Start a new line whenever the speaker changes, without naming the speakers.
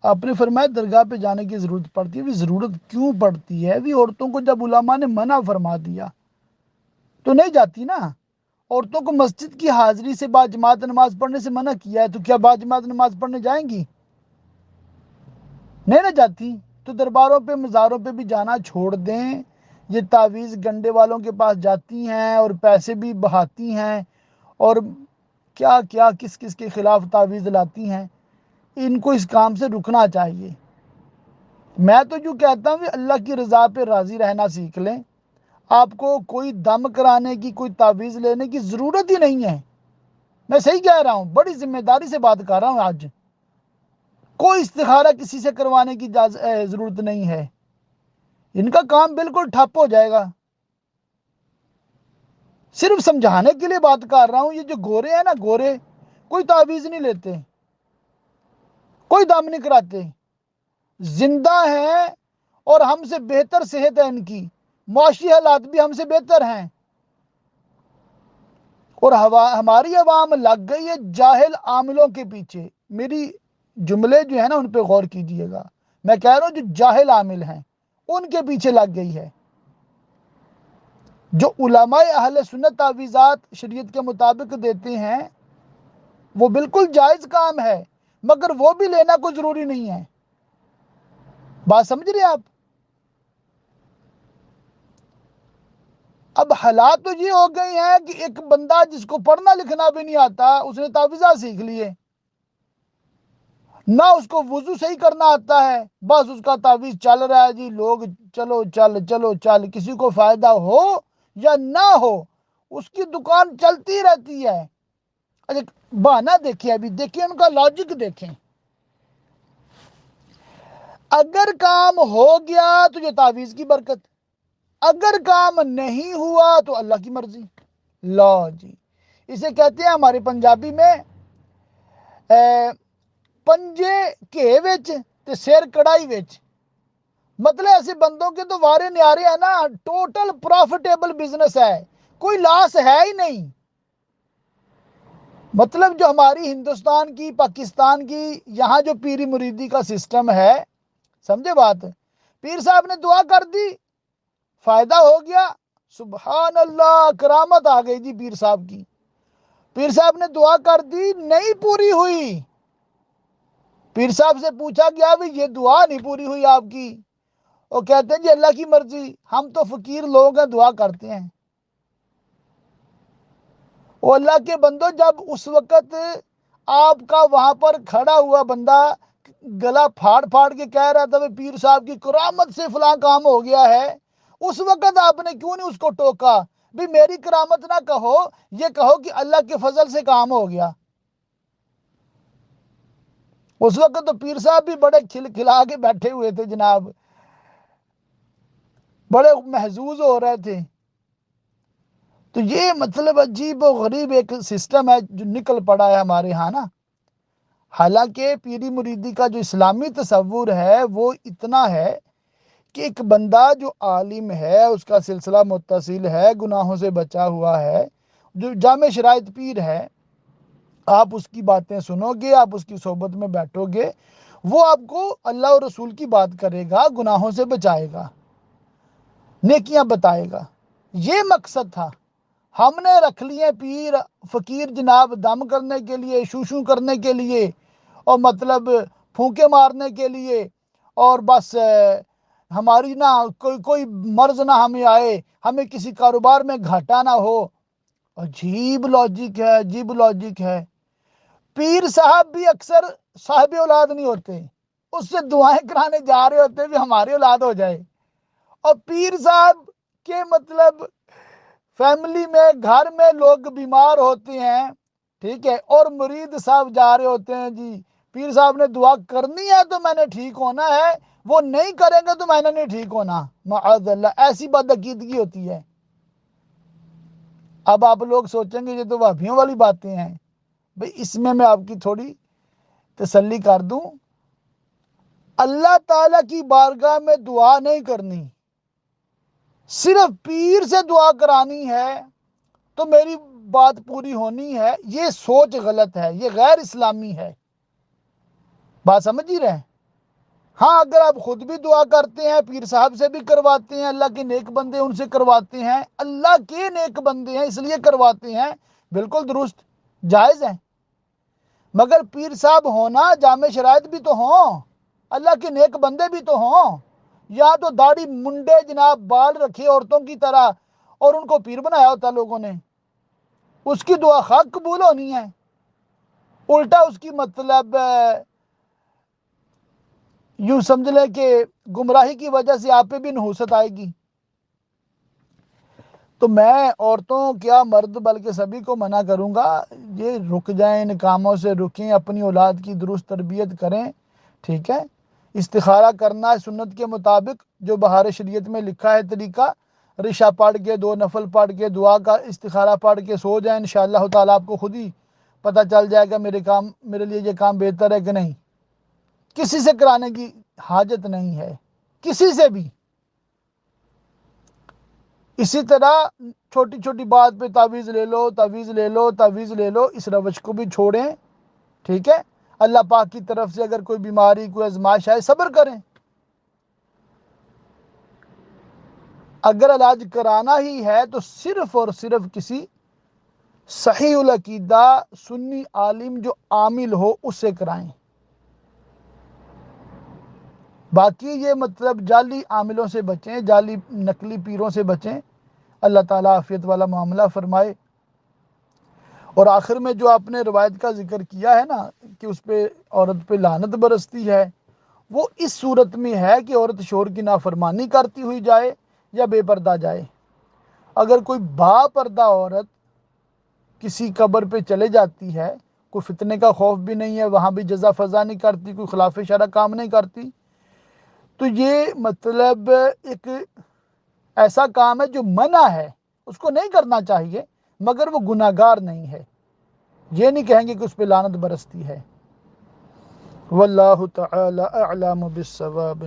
آپ نے فرمایا درگاہ پہ جانے کی ضرورت پڑتی ہے. بھی ضرورت کیوں پڑتی ہے؟ بھی عورتوں کو جب علماء نے منع فرما دیا تو نہیں جاتی نا. عورتوں کو مسجد کی حاضری سے باجماعت نماز پڑھنے سے منع کیا ہے تو کیا باجماعت نماز پڑھنے جائیں گی؟ نہیں نہ جاتی. تو درباروں پہ مزاروں پہ بھی جانا چھوڑ دیں. یہ تعویذ گنڈے والوں کے پاس جاتی ہیں اور پیسے بھی بہاتی ہیں اور کیا کیا کس کس کے خلاف تعویذ لاتی ہیں. ان کو اس کام سے رکنا چاہیے. میں تو جو کہتا ہوں کہ اللہ کی رضا پہ راضی رہنا سیکھ لیں. آپ کو کوئی دم کرانے کی، کوئی تعویذ لینے کی ضرورت ہی نہیں ہے. میں صحیح کہہ رہا ہوں، بڑی ذمہ داری سے بات کر رہا ہوں آج. کوئی استخارہ کسی سے کروانے کی ضرورت نہیں ہے. ان کا کام بالکل ٹھپ ہو جائے گا. صرف سمجھانے کے لیے بات کر رہا ہوں. یہ جو گورے ہیں نا، گورے کوئی تعویذ نہیں لیتے، کوئی دم نہیں کراتے، زندہ ہیں اور ہم سے بہتر صحت ہے ان کی، معاشی حالات بھی ہم سے بہتر ہیں. اور ہماری عوام لگ گئی ہے جاہل عاملوں کے پیچھے. میری جملے جو ہیں نا ان پہ غور کیجئے گا. میں کہہ رہا ہوں جو جاہل عامل ہیں ان کے پیچھے لگ گئی ہے. جو علماء اہل سنت تعویذات شریعت کے مطابق دیتے ہیں وہ بالکل جائز کام ہے، مگر وہ بھی لینا کوئی ضروری نہیں ہے. بات سمجھ رہے ہیں آپ؟ اب حالات تو یہ ہو گئی ہیں کہ ایک بندہ جس کو پڑھنا لکھنا بھی نہیں آتا اس نے تعویذات سیکھ لیے، نہ اس کو وضو صحیح کرنا آتا ہے، بس اس کا تعویذ چل رہا ہے جی. لوگ چلو چل، کسی کو فائدہ ہو یا نہ ہو اس کی دکان چلتی رہتی ہے. اچھا بہانہ دیکھیں، ابھی دیکھیں ان کا لاجک دیکھیں. اگر کام ہو گیا تو یہ تعویذ کی برکت، اگر کام نہیں ہوا تو اللہ کی مرضی. لا جی، اسے کہتے ہیں ہمارے پنجابی میں پنجے کے وچ تے سر کڑائی وچ. مطلب ایسے بندوں کے تو وارے نیارے ہیں نا، ٹوٹل پروفیٹیبل بزنس ہے، کوئی لاس ہے ہی نہیں. مطلب جو ہماری ہندوستان کی، پاکستان کی یہاں جو پیری مریدی کا سسٹم ہے، سمجھے بات؟ پیر صاحب نے دعا کر دی، فائدہ ہو گیا، سبحان اللہ، کرامت آ گئی جی پیر صاحب کی. پیر صاحب نے دعا کر دی، نہیں پوری ہوئی. پیر صاحب سے پوچھا گیا بھی یہ دعا نہیں پوری ہوئی آپ کی؟ وہ کہتے ہیں جی اللہ کی مرضی، ہم تو فقیر لوگ ہیں، دعا کرتے ہیں. وہ اللہ کے بندو، جب اس وقت آپ کا وہاں پر کھڑا ہوا بندہ گلا پھاڑ پھاڑ کے کہہ رہا تھا پیر صاحب کی کرامت سے فلاں کام ہو گیا ہے، اس وقت آپ نے کیوں نہیں اس کو ٹوکا؟ بھی میری کرامت نہ کہو، یہ کہو کہ اللہ کے فضل سے کام ہو گیا. اس وقت تو پیر صاحب بھی بڑے کھل کھلا کے بیٹھے ہوئے تھے جناب، بڑے محظوظ ہو رہے تھے. تو یہ مطلب عجیب و غریب ایک سسٹم ہے جو نکل پڑا ہے ہمارے ہاں نا. حالانکہ پیری مریدی کا جو اسلامی تصور ہے وہ اتنا ہے کہ ایک بندہ جو عالم ہے، اس کا سلسلہ متصل ہے، گناہوں سے بچا ہوا ہے، جو جامع شرائط پیر ہے، آپ اس کی باتیں سنو گے، آپ اس کی صحبت میں بیٹھو گے، وہ آپ کو اللہ اور رسول کی بات کرے گا، گناہوں سے بچائے گا، نیکیاں بتائے گا. یہ مقصد تھا. ہم نے رکھ لیے پیر فقیر جناب دم کرنے کے لیے، شوشو کرنے کے لیے، اور مطلب پھونکے مارنے کے لیے، اور بس ہماری نہ کوئی مرض نہ ہمیں آئے، ہمیں کسی کاروبار میں گھاٹا نہ ہو. عجیب لاجک ہے، عجیب لاجک ہے. پیر صاحب بھی اکثر صاحب اولاد نہیں ہوتے، اس سے دعائیں کرانے جا رہے ہوتے بھی ہماری اولاد ہو جائے. اور پیر صاحب کے مطلب فیملی میں، گھر میں لوگ بیمار ہوتے ہیں، ٹھیک ہے، اور مرید صاحب جا رہے ہوتے ہیں جی پیر صاحب نے دعا کرنی ہے تو میں نے ٹھیک ہونا ہے، وہ نہیں کریں گے تو میں نے نہیں ٹھیک ہونا. معاذ اللہ، ایسی بدعقیدگی ہوتی ہے. اب آپ لوگ سوچیں گے یہ تو وہابیوں والی باتیں ہیں. بھئی اس میں آپ کی تھوڑی تسلی کر دوں. اللہ تعالیٰ کی بارگاہ میں دعا نہیں کرنی، صرف پیر سے دعا کرانی ہے تو میری بات پوری ہونی ہے، یہ سوچ غلط ہے، یہ غیر اسلامی ہے. بات سمجھ ہی رہے ہیں؟ ہاں اگر آپ خود بھی دعا کرتے ہیں، پیر صاحب سے بھی کرواتے ہیں، اللہ کے نیک بندے ان سے کرواتے ہیں، اللہ کے نیک بندے ہیں اس لیے کرواتے ہیں، بالکل درست، جائز ہے۔ مگر پیر صاحب ہونا، جامع شرائط بھی تو ہوں، اللہ کے نیک بندے بھی تو ہوں۔ یا تو داڑھی منڈے جناب بال رکھے عورتوں کی طرح اور ان کو پیر بنایا ہوتا لوگوں نے، اس کی دعا خاک قبول ہونی ہے، الٹا اس کی مطلب یوں سمجھ لیں کہ گمراہی کی وجہ سے آپ پہ بھی نحوست آئے گی۔ تو میں عورتوں کیا مرد بلکہ سبھی کو منع کروں گا، یہ رک جائیں، ان کاموں سے رکیں، اپنی اولاد کی درست تربیت کریں، ٹھیک ہے۔ استخارہ کرنا ہے سنت کے مطابق جو بہار شریعت میں لکھا ہے طریقہ، رشا پڑھ کے 2 نفل پڑھ کے دعا کا استخارہ پڑھ کے سو جائیں، انشاءاللہ تعالیٰ آپ کو خود ہی پتہ چل جائے گا میرے لیے یہ کام بہتر ہے کہ نہیں۔ کسی سے کرانے کی حاجت نہیں ہے، کسی سے بھی۔ اسی طرح چھوٹی چھوٹی بات پہ تعویذ لے لو، تعویذ لے لو، تعویذ لے لو، اس روش کو بھی چھوڑیں، ٹھیک ہے۔ اللہ پاک کی طرف سے اگر کوئی بیماری، کوئی آزمائش آئے، صبر کریں۔ اگر علاج کرانا ہی ہے تو صرف اور صرف کسی صحیح العقیدہ سنی عالم جو عامل ہو اس سے کرائیں۔ باقی یہ مطلب جعلی عاملوں سے بچیں، جعلی نقلی پیروں سے بچیں۔ اللہ تعالیٰ عافیت والا معاملہ فرمائے۔ اور آخر میں جو آپ نے روایت کا ذکر کیا ہے نا کہ اس پہ عورت پہ لعنت برستی ہے، وہ اس صورت میں ہے کہ عورت شوہر کی نافرمانی کرتی ہوئی جائے یا بے پردہ جائے۔ اگر کوئی با پردہ عورت کسی قبر پہ چلے جاتی ہے، کوئی فتنے کا خوف بھی نہیں ہے، وہاں بھی جزا فضا نہیں کرتی، کوئی خلاف شرع کام نہیں کرتی، تو یہ مطلب ایک ایسا کام ہے جو منع ہے، اس کو نہیں کرنا چاہیے، مگر وہ گناہگار نہیں ہے، یہ نہیں کہیں گے کہ اس پہ لعنت برستی ہے۔ واللہ تعالی اعلم بالصواب۔